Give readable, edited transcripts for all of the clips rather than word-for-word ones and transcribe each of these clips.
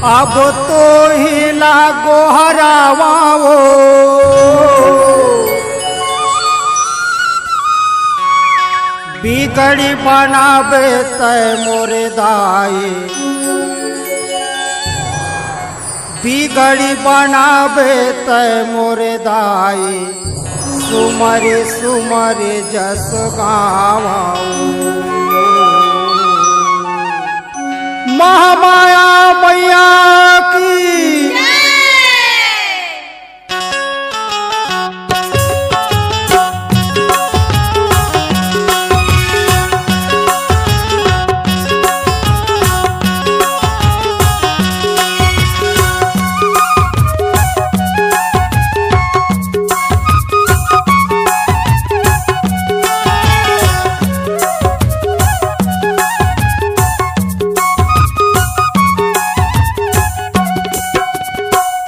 अब तो हिला गोहरावाओ बिगड़ी बनाबे तय मोरे दाई बिगड़ी बनाबे तय मोरे दाई सुमरे सुमरे जस गावाओ महामाया मैया की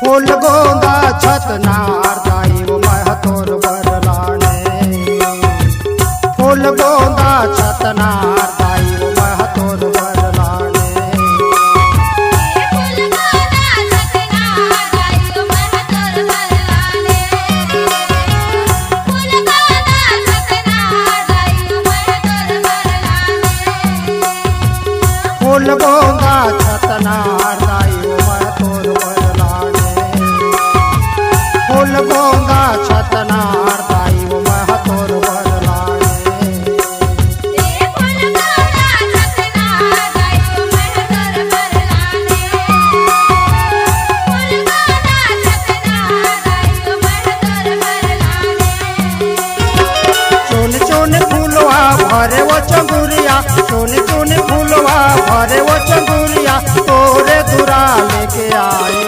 फूल गोंदा छतनार दाई वो महतोर बरलाने फूल गोंदा छतनार दाई वो महतोर बरलाने फूल गोंदा छतनार दाई वो महतोर फूल गोंदा छतनार दाई वो महतोर बरलाने चुन चुन फूलवा भरे वो चंगुरिया चुन चुन फूलवा भरे वो चंगुरिया तोरे दुरा लेके आए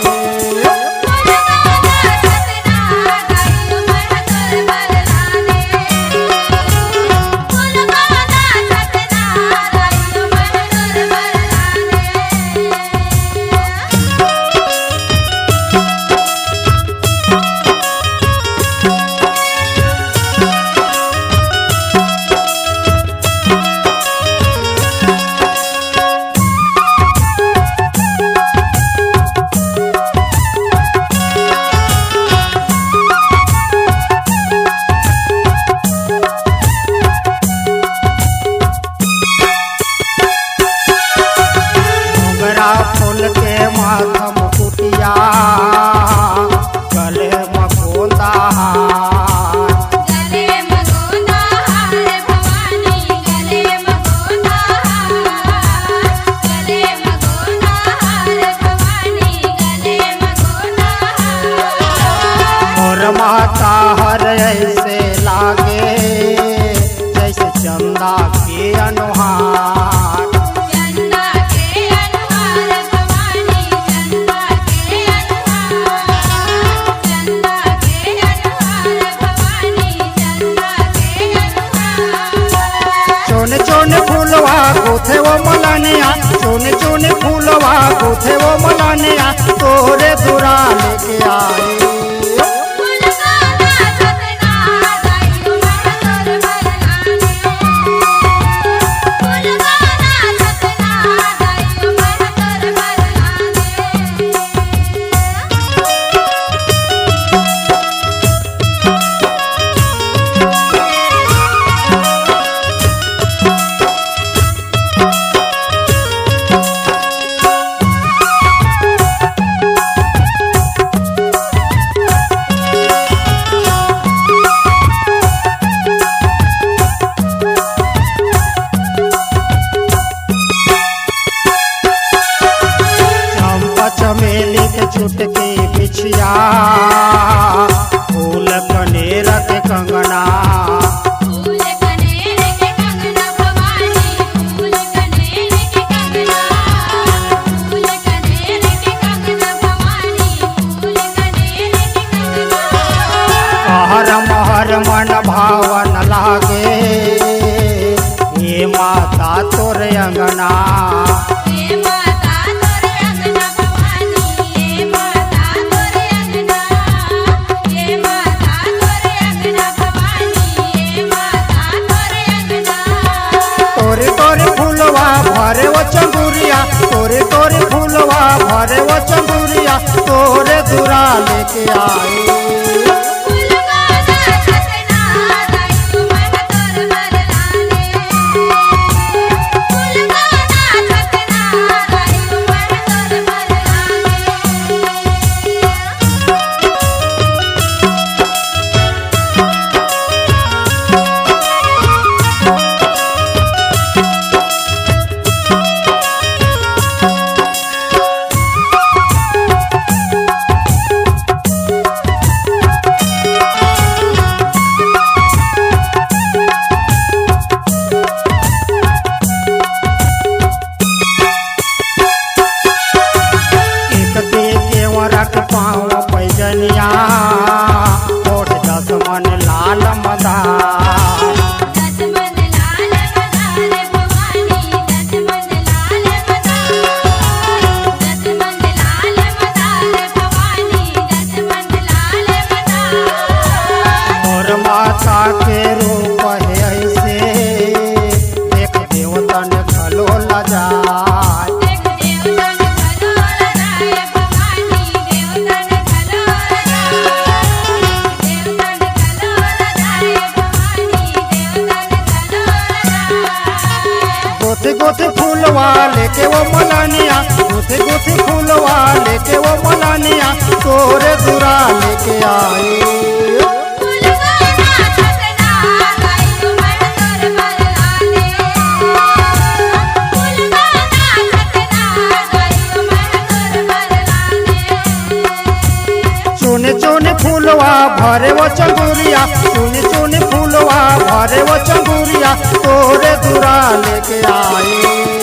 फूल के माथा मुकुटिया गले मगोंदा गले मगोंदा हार भवानी गले मगोंदा गले मगोंदा हार भवानी गले मगोंदा और माता हर ऐसे लागे जैसे चंदा के अनुहार चोने चोने फूलवा गोथे वो मलानिया चोने चोने फूलवा गोथे वो मलानिया तोरे दुरा लेके आए चमेली के छुटके बिछिया फूल कनेर के कंगना फूल कनेर के कंगना भवानी फूल कनेर के कंगना फूल कनेर के कंगना भवानी फूल कनेर के कंगना हर महर मन भावन लागे ये माता तोर अंगना तोरे तोरे फूलवा भरे वो चंगुरिया तोरे तोरे फूल फूलवा भरे वो चंदूरिया तोरे दूरा लेके आए पाँव पैजनिया ओठ दस मन लाल मदार और माता के रूप है ऐसे देख देवतन खलो लजाए गोथे गोथे फूलवा लेके वो मलानिया गोथे गोथे फूलवा लेके वो मलानिया तोरे दूरा लेके आए चुने चुने फूलवा भरे वो चंदूरिया चुने चुने फूलवा भरे वो चंदूरिया तोरे दूरा लेके आए